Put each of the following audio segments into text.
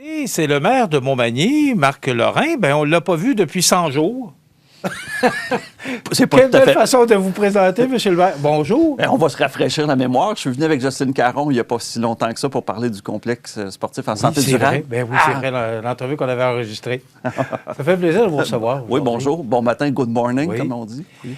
Et c'est le maire de Montmagny, Marc Lorrain. Bien, on ne l'a pas vu depuis 100 jours. C'est pas Quelle tout à belle fait. façon de vous présenter, M. le maire. Bonjour. On va se rafraîchir la mémoire. Je suis venu avec Jocelyne Caron il n'y a pas si longtemps que ça pour parler du complexe sportif en santé c'est durable. vrai. Ben oui, c'est vrai, l'entrevue qu'on avait enregistrée. Ça fait plaisir de vous recevoir. Oui, bonjour. Bon matin, good morning, Oui. comme on dit. Oui.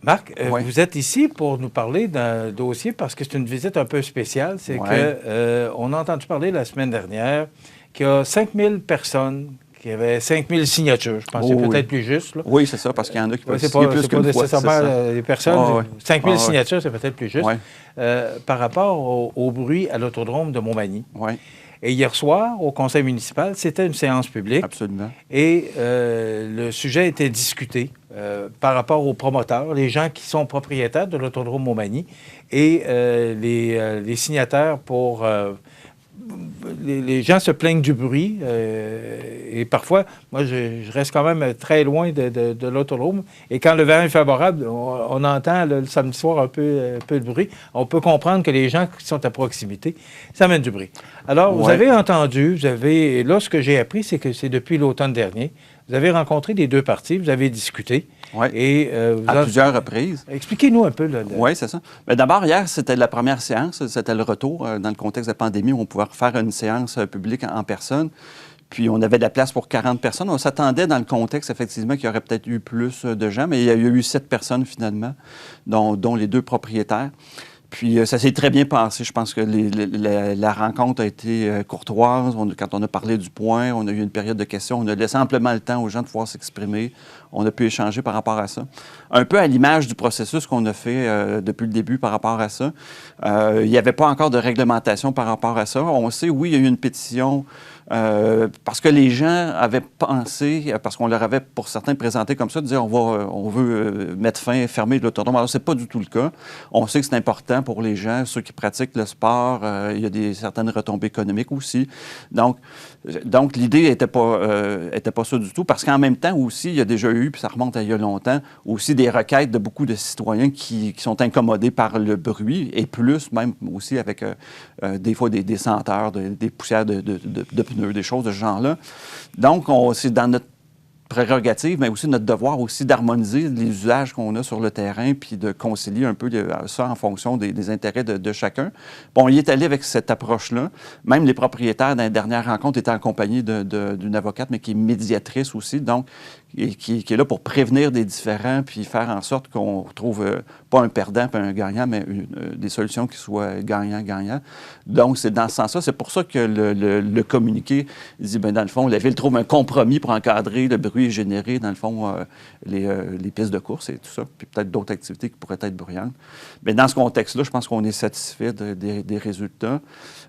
Marc, Oui. vous êtes ici pour nous parler d'un dossier parce que c'est une visite un peu spéciale. C'est Oui. qu'on a entendu parler la semaine dernière qu'il y a 5000 personnes qui avaient 5000 signatures. Je pense que c'est peut-être plus juste. Là. Oui, c'est ça, parce qu'il y en a qui peuvent c'est signer pas, plus c'est qu'une pas fois. nécessairement les personnes. 5000 Ah, ouais. signatures, c'est peut-être plus juste. Oui. Par rapport au bruit à l'autodrome de Montmagny. Oui, Et hier soir, au conseil municipal, c'était une séance publique. absolument. Et le sujet était discuté par rapport aux promoteurs, les gens qui sont propriétaires de l'autodrome Montmagny et les signataires pour... les gens se plaignent du bruit et parfois, moi, je reste quand même très loin de l'autodrome. Et quand le vent est favorable, on entend le samedi soir un peu de bruit. On peut comprendre que les gens qui sont à proximité, ça amène du bruit. Alors, vous avez entendu, et là, ce que j'ai appris, c'est que c'est depuis l'automne dernier. Vous avez rencontré les deux parties, vous avez discuté. Oui, Et, à plusieurs reprises. Expliquez-nous un peu. Oui, c'est ça. Mais d'abord, hier, c'était la première séance. C'était le retour dans le contexte de la pandémie où on pouvait faire une séance publique en personne. Puis, on avait de la place pour 40 personnes. On s'attendait dans le contexte, effectivement, qu'il y aurait peut-être eu plus de gens, mais il y a eu 7 personnes, finalement, dont les deux propriétaires. Puis, ça s'est très bien passé. Je pense que la rencontre a été courtoise. Quand on a parlé du point, on a eu une période de questions. On a laissé amplement le temps aux gens de pouvoir s'exprimer. On a pu échanger par rapport à ça. Un peu à l'image du processus qu'on a fait depuis le début par rapport à ça. Il n'y avait pas encore de réglementation par rapport à ça. On sait, oui, il y a eu une pétition parce que les gens avaient pensé, parce qu'on leur avait, pour certains, présenté comme ça, de dire on veut mettre fin, fermer l'autodrome. Alors, ce n'est pas du tout le cas. On sait que c'est important pour les gens, ceux qui pratiquent le sport. Il y a certaines retombées économiques aussi. Donc l'idée n'était pas ça du tout, parce qu'en même temps aussi, il y a déjà eu, puis ça remonte à il y a longtemps, aussi des requêtes de beaucoup de citoyens qui sont incommodés par le bruit, et plus même aussi avec des fois des senteurs, des poussières de pneus, des choses de ce genre-là. Donc, c'est dans notre prérogative, mais aussi notre devoir aussi d'harmoniser les usages qu'on a sur le terrain puis de concilier un peu ça en fonction des intérêts de chacun. Bon, on y est allé avec cette approche-là. Même les propriétaires, dans la dernière rencontre, étaient accompagnés d'une avocate, mais qui est médiatrice aussi, donc qui est là pour prévenir des différends puis faire en sorte qu'on trouve pas un perdant puis un gagnant, mais des solutions qui soient gagnant-gagnant. Donc, c'est dans ce sens-là. C'est pour ça que le communiqué dit, bien, dans le fond, la Ville trouve un compromis pour encadrer le bruit généré, dans le fond, les pistes de course et tout ça, puis peut-être d'autres activités qui pourraient être bruyantes. Mais dans ce contexte-là, je pense qu'on est satisfait des résultats.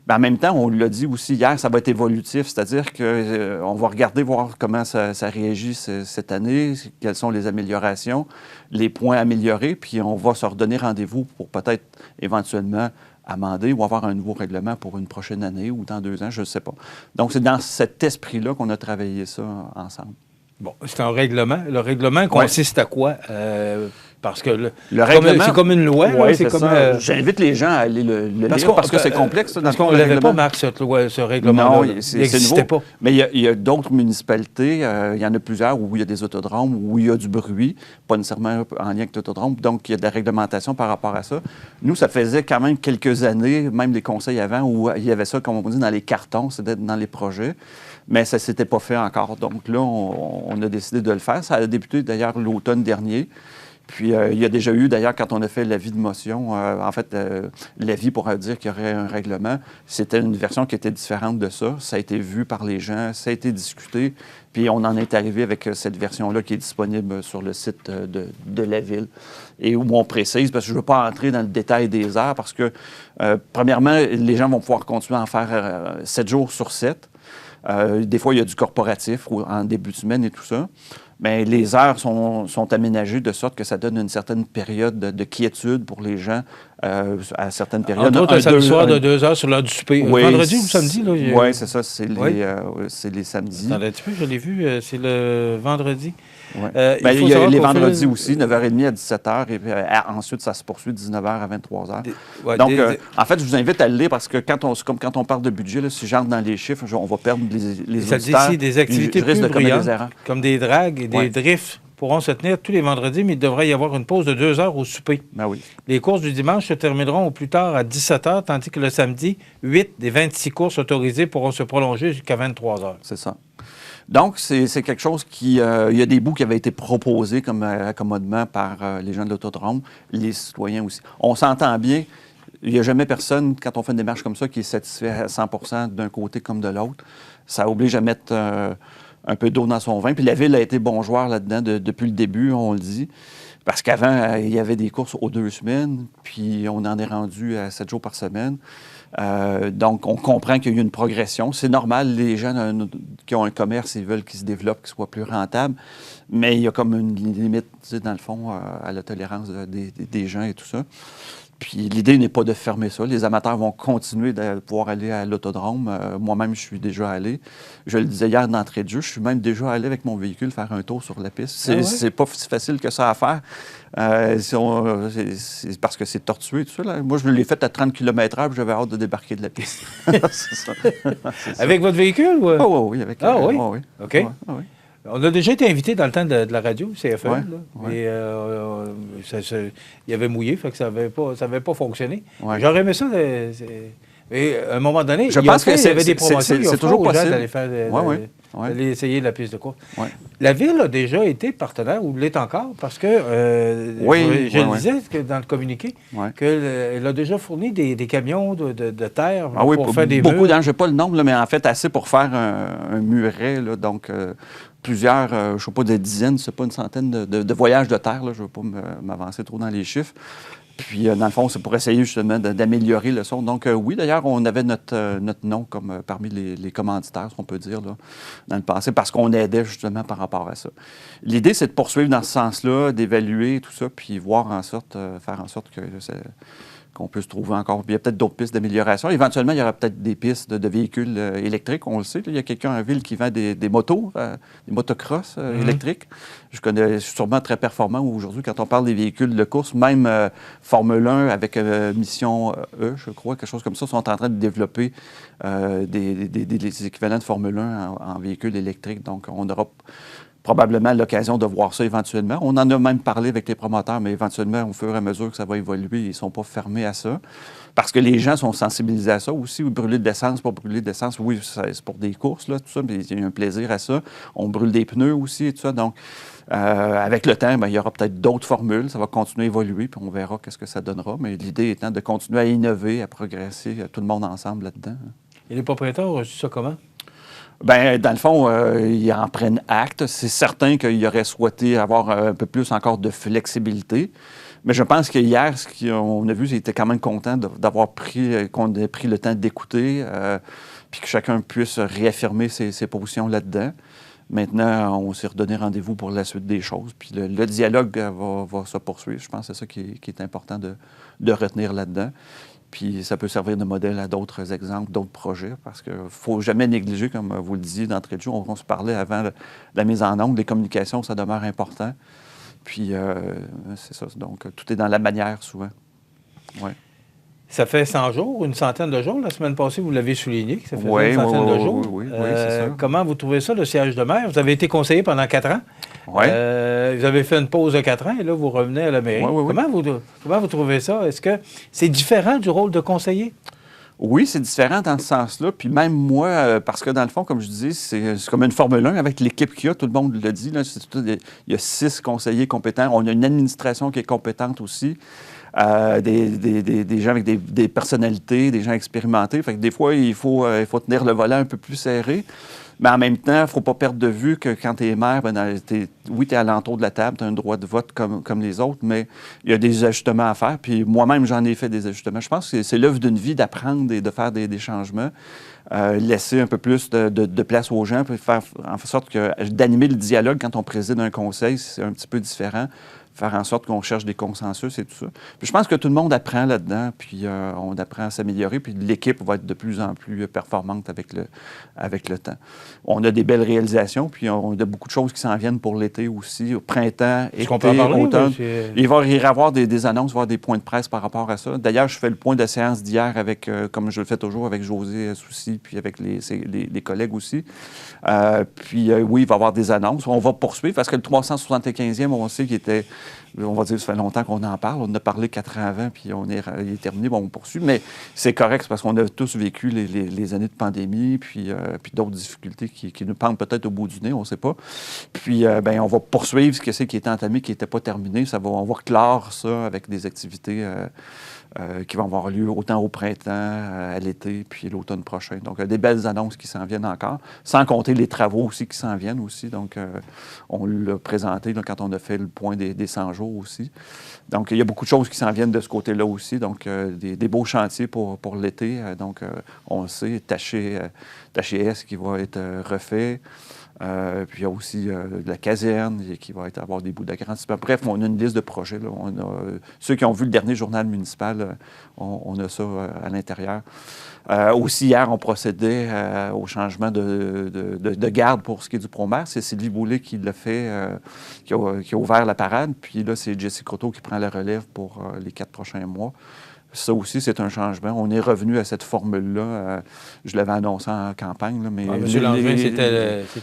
Mais en même temps, on l'a dit aussi hier, ça va être évolutif, c'est-à-dire qu'on va regarder, voir comment ça réagit cette année, quelles sont les améliorations, les points améliorés, puis on va se redonner rendez-vous pour peut-être éventuellement amender ou avoir un nouveau règlement pour une prochaine année ou dans 2 ans, je ne sais pas. Donc, c'est dans cet esprit-là qu'on a travaillé ça ensemble. Bon, c'est un règlement. Le règlement consiste à quoi? Parce que le règlement, c'est comme une loi. Oui, c'est comme, j'invite les gens à aller le lire parce que c'est complexe. Parce qu'on ne l'avait pas, Marc, ce règlement-là. Non, il n'existait pas. Mais il y a d'autres municipalités, il y en a plusieurs où il y a des autodromes, où il y a du bruit, pas nécessairement en lien avec l'autodrome, donc il y a de la réglementation par rapport à ça. Nous, ça faisait quand même quelques années, même les conseils avant, où il y avait ça, comme on dit, dans les cartons, c'était dans les projets. Mais ça ne s'était pas fait encore. Donc là, on a décidé de le faire. Ça a débuté d'ailleurs l'automne dernier. Puis il y a déjà eu, d'ailleurs, quand on a fait l'avis de motion, en fait, l'avis pour dire qu'il y aurait un règlement, c'était une version qui était différente de ça. Ça a été vu par les gens, ça a été discuté. Puis on en est arrivé avec cette version-là qui est disponible sur le site de la Ville. Et où on précise, parce que je ne veux pas entrer dans le détail des heures, parce que, premièrement, les gens vont pouvoir continuer à en faire 7 jours sur 7. Des fois, il y a du corporatif en début de semaine et tout ça. Mais les heures sont aménagées de sorte que ça donne une certaine période de quiétude pour les gens à certaines périodes. Entre autres, un samedi soir de 2 heures sur l'heure du souper. Oui, vendredi ou samedi? Oui, c'est ça. C'est les samedis. Attendez un petit peu, je l'ai vu. C'est le vendredi. Ouais. Il y a les vendredis aussi, 9h30 à 17h, et puis ensuite, ça se poursuit 19h à 23h. Donc, en fait, je vous invite à le lire parce que comme quand on parle de budget, là, si j'entre dans les chiffres, on va perdre les ça auditeurs. Ça dit ici des activités plus bruyantes, comme des dragues et des drifts pourront se tenir tous les vendredis, mais il devrait y avoir une pause de 2 heures au souper. Ben oui. Les courses du dimanche se termineront au plus tard à 17h, tandis que le samedi, 8 des 26 courses autorisées pourront se prolonger jusqu'à 23h. C'est ça. Donc, c'est quelque chose qui... il y a des bouts qui avaient été proposés comme accommodement par les gens de l'Autodrome, les citoyens aussi. On s'entend bien. Il n'y a jamais personne, quand on fait une démarche comme ça, qui est satisfait à 100% d'un côté comme de l'autre. Ça oblige à mettre un peu d'eau dans son vin. Puis la Ville a été bon joueur là-dedans depuis le début, on le dit. Parce qu'avant, il y avait des courses aux 2 semaines, puis on en est rendu à 7 jours par semaine. Donc, on comprend qu'il y a eu une progression. C'est normal, les gens qui ont un commerce, ils veulent qu'il se développe, qu'il soit plus rentable. Mais il y a comme une limite, tu sais, dans le fond, à la tolérance des gens et tout ça. Puis l'idée n'est pas de fermer ça. Les amateurs vont continuer de pouvoir aller à l'Autodrome. Moi-même, je suis déjà allé. Je le disais hier d'entrée de jeu, je suis même déjà allé avec mon véhicule faire un tour sur la piste. C'est pas si facile que ça à faire. C'est parce que c'est tortueux et tout ça. Là. Moi, je l'ai fait à 30 km/h puis j'avais hâte de débarquer de la piste. C'est ça. Avec votre véhicule? Ou... oui, avec oui? Oui. OK. Oui. On a déjà été invité dans le temps de la radio, CFM. Ouais. Et il avait mouillé, fait que ça n'avait pas fonctionné. Ouais. J'aurais aimé ça. Mais à un moment donné, je pense que il y avait des promotions. C'est toujours possible d'aller essayer la piste de course. Ouais. La Ville a déjà été partenaire, ou l'est encore, parce que je le disais que dans le communiqué, qu'elle a déjà fourni des camions de terre pour faire des beaucoup murs. Je n'ai pas le nombre, là, mais en fait, assez pour faire un muret. Là, donc, plusieurs, je ne sais pas, des dizaines, c'est pas une centaine de voyages de terre. Là, je ne veux pas m'avancer trop dans les chiffres. Puis, dans le fond, c'est pour essayer justement d'améliorer le son. Donc, oui, d'ailleurs, on avait notre nom comme parmi les commanditaires, si on peut dire, là, dans le passé, parce qu'on aidait justement par rapport à ça. L'idée, c'est de poursuivre dans ce sens-là, d'évaluer tout ça, puis faire en sorte qu'on puisse trouver encore. Puis il y a peut-être d'autres pistes d'amélioration. Éventuellement, il y aura peut-être des pistes de véhicules électriques. On le sait, là, il y a quelqu'un en ville qui vend des motos, des motocross électriques. Je connais sûrement très performant aujourd'hui quand on parle des véhicules de course. Même Formule 1 avec Mission E, je crois, quelque chose comme ça, sont en train de développer des équivalents de Formule 1 en véhicules électriques. Donc, on aura probablement l'occasion de voir ça éventuellement. On en a même parlé avec les promoteurs, mais éventuellement, au fur et à mesure que ça va évoluer, ils ne sont pas fermés à ça. Parce que les gens sont sensibilisés à ça aussi. Brûler de l'essence, pas brûler de l'essence, oui, c'est pour des courses, là, tout ça, mais il y a un plaisir à ça. On brûle des pneus aussi et tout ça. Donc, avec le temps, il y aura peut-être d'autres formules. Ça va continuer à évoluer, puis on verra qu'est-ce que ça donnera. Mais l'idée étant de continuer à innover, à progresser, tout le monde ensemble là-dedans. Et les propriétaires ont reçu ça comment? Bien, dans le fond, ils en prennent acte. C'est certain qu'ils auraient souhaité avoir un peu plus encore de flexibilité. Mais je pense qu'hier, ce qu'on a vu, ils étaient quand même contents qu'on ait pris le temps d'écouter, puis que chacun puisse réaffirmer ses positions là-dedans. Maintenant, on s'est redonné rendez-vous pour la suite des choses. Puis le dialogue va se poursuivre. Je pense que c'est ça qui est important de retenir là-dedans. Puis ça peut servir de modèle à d'autres exemples, d'autres projets, parce qu'il ne faut jamais négliger, comme vous le disiez d'entrée de jeu, on se parlait avant la mise en onde, les communications, ça demeure important. Puis c'est ça, donc tout est dans la manière souvent. Ouais. Ça fait 100 jours, une centaine de jours. La semaine passée, vous l'avez souligné, que ça fait une centaine de jours. Oui, c'est ça. Comment vous trouvez ça, le siège de maire? Vous avez été conseiller pendant 4 ans. Oui. Vous avez fait une pause de 4 ans et là, vous revenez à la mairie. Oui. Comment vous trouvez ça? Est-ce que c'est différent du rôle de conseiller? Oui, c'est différent dans ce sens-là. Puis même moi, parce que dans le fond, comme je dis, c'est comme une Formule 1 avec l'équipe qu'il y a, tout le monde le dit. Là, il y a 6 conseillers compétents. On a une administration qui est compétente aussi. Des gens avec des personnalités, des gens expérimentés. Fait que des fois, il faut tenir le volant un peu plus serré. Mais en même temps, il ne faut pas perdre de vue que quand tu es maire, tu es à l'entour de la table, tu as un droit de vote comme les autres, mais il y a des ajustements à faire. Puis moi-même, j'en ai fait des ajustements. Je pense que c'est l'œuvre d'une vie d'apprendre et de faire des changements. Laisser un peu plus de place aux gens, puis faire en sorte que d'animer le dialogue quand on préside un conseil, c'est un petit peu différent. faire en sorte qu'on cherche des consensus et tout ça. Puis je pense que tout le monde apprend là-dedans, puis on apprend à s'améliorer, puis l'équipe va être de plus en plus performante avec le temps. On a des belles réalisations, puis on a beaucoup de choses qui s'en viennent pour l'été aussi, au printemps, été, automne. Il va y avoir des annonces, il va y avoir des points de presse par rapport à ça. D'ailleurs, je fais le point de séance d'hier avec, comme je le fais toujours, avec José Soucy, puis avec les collègues aussi. Oui, il va y avoir des annonces. On va poursuivre, parce que le 375e, on sait qu'il était... On va dire, ça fait longtemps qu'on en parle. On en a parlé 4 ans avant, puis il est terminé. Bon, on poursuit. Mais c'est correct, c'est parce qu'on a tous vécu les années de pandémie, puis d'autres difficultés qui nous pendent peut-être au bout du nez, on ne sait pas. Puis, on va poursuivre ce qui était entamé, qui n'était pas terminé. On va clore ça avec des activités qui vont avoir lieu autant au printemps, à l'été, puis l'automne prochain. Donc, des belles annonces qui s'en viennent encore, sans compter les travaux aussi qui s'en viennent aussi. Donc, on l'a présenté là, quand on a fait le point des 100 jours aussi. Donc, il y a beaucoup de choses qui s'en viennent de ce côté-là aussi. Donc, des beaux chantiers pour l'été. On le sait, Taché S qui va être refait. Puis il y a aussi la caserne qui va avoir des bouts d'agrandissement. Bref, on a une liste de projets. Là. Ceux qui ont vu le dernier journal municipal, on a ça à l'intérieur. Aussi, hier, on procédait au changement de garde pour ce qui est du Promère. C'est Sylvie Boulay qui l'a fait, qui a ouvert la parade. Puis là, c'est Jessie Croteau qui prend la relève pour les 4 prochains mois. Ça aussi, c'est un changement. On est revenu à cette formule-là. Je l'avais annoncé en campagne, là, mais M. Langevin,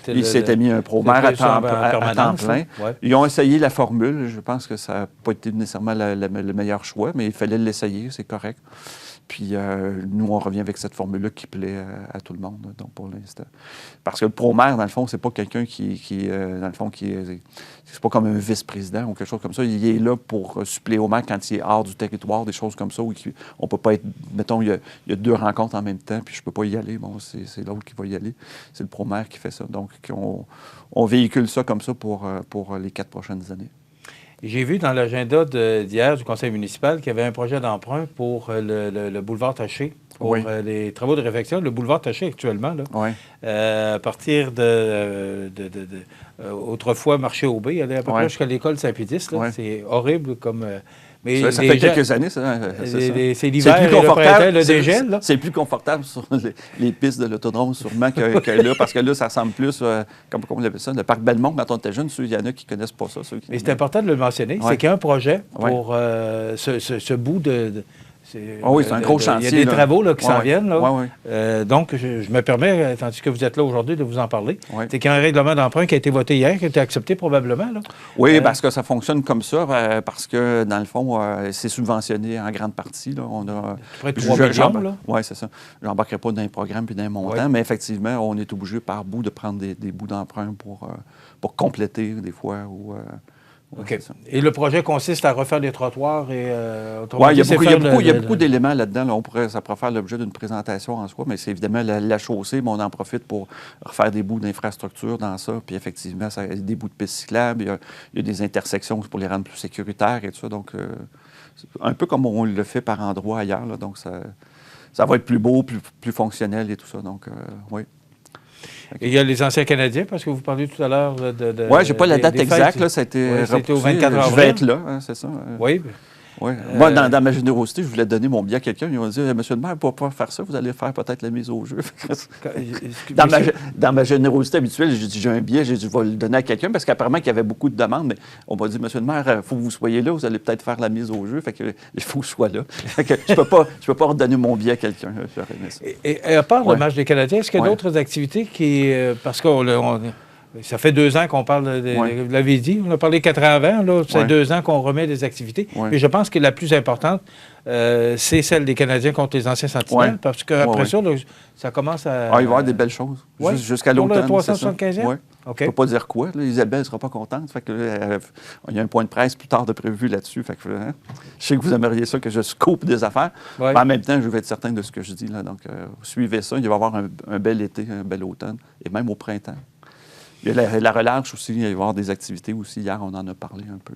il s'était mis un promère à temps plein. Ouais. Ils ont essayé la formule. Je pense que ça n'a pas été nécessairement le meilleur choix, mais il fallait l'essayer, c'est correct. Puis nous, on revient avec cette formule-là qui plaît à tout le monde, là, donc pour l'instant. Parce que le pro-maire, dans le fond, c'est pas quelqu'un c'est pas comme un vice-président ou quelque chose comme ça. Il est là pour suppléer au maire quand il est hors du territoire, des choses comme ça, où on peut pas être... Mettons, il y a 2 rencontres en même temps, puis je peux pas y aller. Bon, c'est l'autre qui va y aller. C'est le pro-maire qui fait ça. Donc, on véhicule ça comme ça pour les 4 prochaines années. J'ai vu dans l'agenda d'hier du conseil municipal qu'il y avait un projet d'emprunt pour le boulevard Taché, pour les travaux de réfection. Le boulevard Taché, actuellement, là, à partir autrefois, marché au B, il allait à peu près jusqu'à l'école Saint-Pédis. C'est horrible comme... Mais ça fait quelques années, ça. C'est l'hiver et le printemps, le dégel. Là. C'est plus confortable sur les pistes de l'autodrome, sûrement, que là, parce que là, ça ressemble plus, comment on appelle ça, le parc Belmont, quand on était jeune, il y en a qui ne connaissent pas ça. Mais c'est important de le mentionner, c'est qu'il y a un projet pour ce bout de oui, c'est un gros chantier. Il y a des travaux là, qui s'en viennent. Là. Donc, je me permets, tandis que vous êtes là aujourd'hui, de vous en parler. C'est qu'il y a un règlement d'emprunt qui a été voté hier, qui a été accepté probablement. Là. Oui, parce que ça fonctionne comme ça, parce que, dans le fond, c'est subventionné en grande partie. Là. On a près de 3 millions. Oui, c'est ça. Je n'embarquerai pas dans les programmes puis dans les montants, mais effectivement, on est obligé par bout de prendre des bouts d'emprunt pour compléter des fois. OK. Et le projet consiste à refaire les trottoirs et... Oui, il y a beaucoup d'éléments là-dedans. Là, ça pourrait faire l'objet d'une présentation en soi, mais c'est évidemment la chaussée, mais on en profite pour refaire des bouts d'infrastructure dans ça. Puis effectivement, ça, des bouts de pistes cyclables, il y a des intersections pour les rendre plus sécuritaires et tout ça. Donc, un peu comme on le fait par endroits ailleurs. Là, donc, ça va être plus beau, plus fonctionnel et tout ça. Donc, oui. Et il y a les anciens Canadiens, parce que vous parliez tout à l'heure de oui, je n'ai pas la date exacte. Là, ça a été c'était au 24 avril. Je vais être là, hein, c'est ça. Oui. Oui. Moi, dans ma générosité, je voulais donner mon billet à quelqu'un. Ils m'ont dit, monsieur le maire, pour ne pas faire ça, vous allez faire peut-être la mise au jeu. Dans ma générosité habituelle, j'ai dit, j'ai un billet, j'ai dit, je vais le donner à quelqu'un, parce qu'apparemment, il y avait beaucoup de demandes, mais on m'a dit, monsieur le maire, il faut que vous soyez là, vous allez peut-être faire la mise au jeu. Fait que il faut que je sois là. Fait que je peux pas redonner mon billet à quelqu'un. Et à part le match des Canadiens, est-ce qu'il y a d'autres activités qui... parce qu'on ça fait 2 ans qu'on parle, vous l'avez dit, on a parlé 4 ans avant, là, c'est 2 ans qu'on remet des activités. Mais je pense que la plus importante, c'est celle des Canadiens contre les anciens sentinelles, parce qu'après ça, là, ça commence à... il va y avoir des belles choses, jusqu'à l'automne. Pour le 375e? Oui. Okay. Je ne peux pas dire quoi. Là, Isabelle ne sera pas contente. Fait que, il y a un point de presse plus tard de prévu là-dessus. Fait que, je sais que vous aimeriez ça, que je scope des affaires. Mais en même temps, je vais être certain de ce que je dis. Là. Donc, suivez ça. Il va y avoir un bel été, un bel automne, et même au printemps. Il y a la relâche aussi, il va y avoir des activités aussi. Hier, on en a parlé un peu.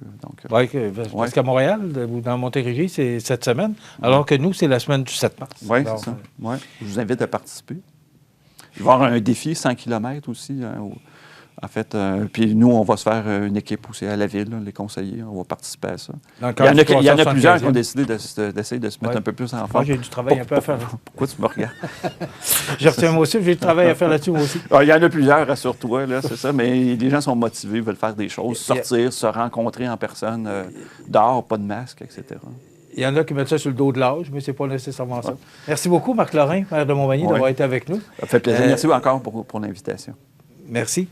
Oui, parce qu'à Montréal, ou dans Montérégie, c'est cette semaine, alors que nous, c'est la semaine du 7 mars. Oui, c'est ça. Je vous invite à participer. Il va y avoir un défi 100 km aussi En fait, puis nous, on va se faire une équipe aussi à la ville, là, les conseillers, on va participer à ça. Il y en a plusieurs qui ont décidé d'essayer de se mettre un peu plus en forme. Moi, j'ai du travail un peu à faire. Pourquoi tu me regardes? Je retiens moi aussi, j'ai du travail à faire là-dessus, moi aussi. Il y en a plusieurs, rassure-toi, là, c'est ça, mais les gens sont motivés, veulent faire des choses, sortir, se rencontrer en personne, dehors, pas de masque, etc. Il y en a qui mettent ça sur le dos de l'âge, mais c'est pas nécessairement ça. Merci beaucoup, Marc Lorrain, maire de Montmagny, d'avoir été avec nous. Ça fait plaisir. Merci encore pour l'invitation. Merci.